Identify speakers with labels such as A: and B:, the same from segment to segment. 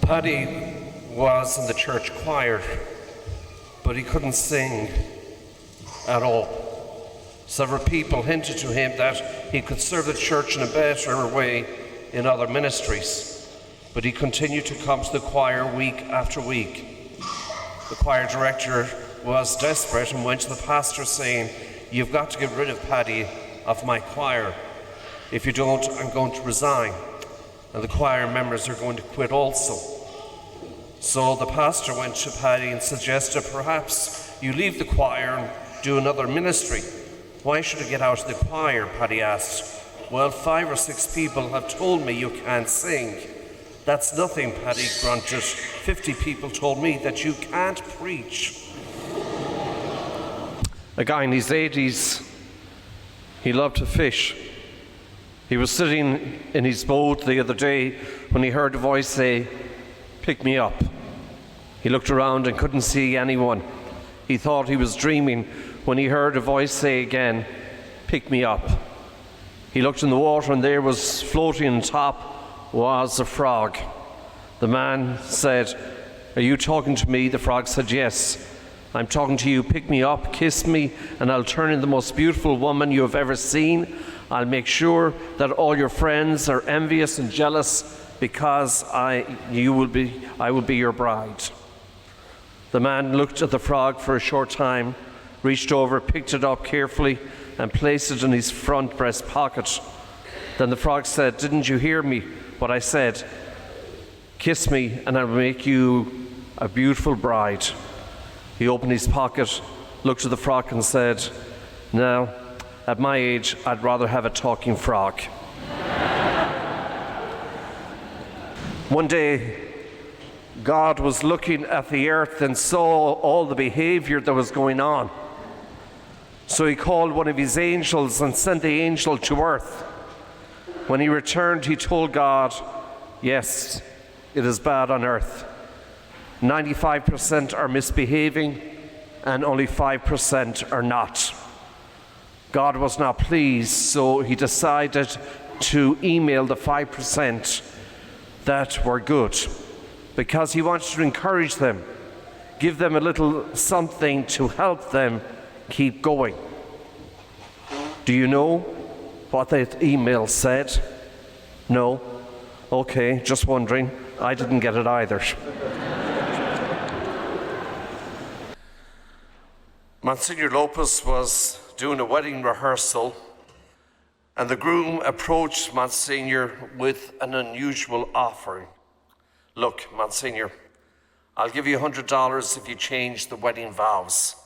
A: Paddy was in the church choir, but he couldn't sing at all. Several people hinted to him that he could serve the church in a better way in other ministries, but he continued to come to the choir week after week. The choir director was desperate and went to the pastor saying, "You've got to get rid of Paddy of my choir. If you don't, I'm going to resign, and the choir members are going to quit also." So the pastor went to Paddy and suggested, "Perhaps you leave the choir and do another ministry." "Why should I get out of the choir?" Paddy asked. "Well, 5 or 6 people have told me you can't sing." "That's nothing," Paddy grunted. 50 people told me that you can't preach." A guy in his 80s, he loved to fish. He was sitting in his boat the other day when he heard a voice say, "Pick me up." He looked around and couldn't see anyone. He thought he was dreaming when he heard a voice say again, "Pick me up." He looked in the water and there was floating on top was a frog. The man said, "Are you talking to me?" The frog said, "Yes, I'm talking to you. Pick me up, kiss me, and I'll turn into the most beautiful woman you have ever seen. I'll make sure that all your friends are envious and jealous because I will be your bride." The man looked at the frog for a short time, reached over, picked it up carefully, and placed it in his front breast pocket. Then the frog said, "Didn't you hear me, what I said? Kiss me and I'll make you a beautiful bride." He opened his pocket, looked at the frog and said, "Now, at my age, I'd rather have a talking frog." One day, God was looking at the earth and saw all the behavior that was going on. So he called one of his angels and sent the angel to earth. When he returned, he told God, "Yes, it is bad on earth. 95% are misbehaving and only 5% are not." God was not pleased, so he decided to email the 5% that were good, because he wanted to encourage them, give them a little something to help them keep going. Do you know what that email said? No? Okay, just wondering. I didn't get it either. Monsignor Lopez was doing a wedding rehearsal, and the groom approached Monsignor with an unusual offering. "Look, Monsignor, I'll give you $100 if you change the wedding vows.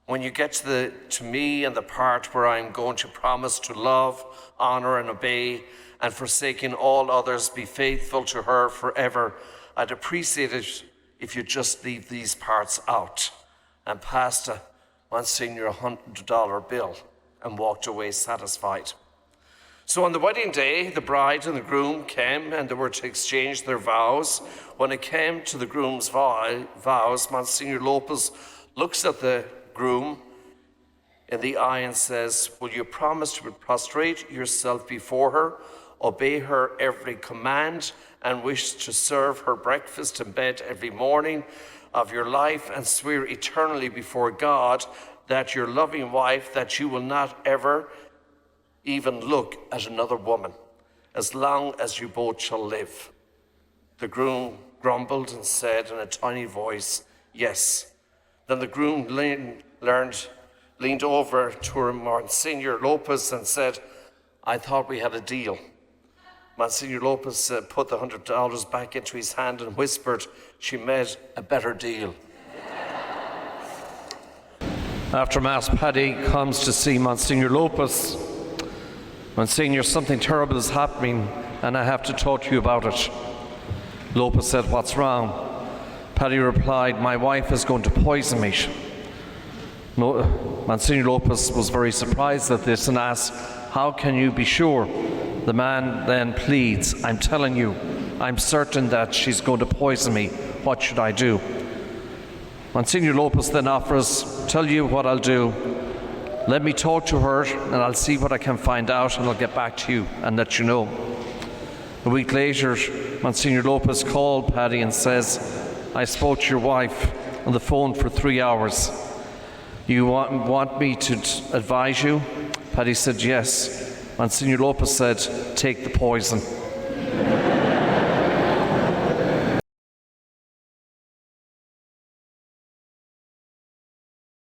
A: When you get to me and the part where I'm going to promise to love, honor, and obey, and forsaking all others, be faithful to her forever, I'd appreciate it if you just leave these parts out," and passed Monsignor $100 bill and walked away satisfied. So on the wedding day, the bride and the groom came and they were to exchange their vows. When it came to the groom's vows, Monsignor Lopez looks at the groom in the eye and says, "Will you promise to prostrate yourself before her, obey her every command, and wish to serve her breakfast in bed every morning of your life, and swear eternally before God that your loving wife, that you will not ever even look at another woman, as long as you both shall live?" The groom grumbled and said in a tiny voice, "Yes." Then the groom leaned over to Monsignor Lopez and said, "I thought we had a deal." Monsignor Lopez put the $100 back into his hand and whispered, "She made a better deal." After Mass, Paddy comes to see Monsignor Lopez. "Monsignor, something terrible is happening and I have to talk to you about it." Lopez said, "What's wrong?" Paddy replied, "My wife is going to poison me." Monsignor Lopez was very surprised at this and asked, "How can you be sure?" The man then pleads, "I'm telling you, I'm certain that she's going to poison me. What should I do?" Monsignor Lopez then offers, "Tell you what I'll do. Let me talk to her and I'll see what I can find out and I'll get back to you and let you know." A week later, Monsignor Lopez called Paddy and says, "I spoke to your wife on the phone for 3 hours. You want me to advise you?" Paddy said, "Yes." Monsignor Lopez said, "Take the poison."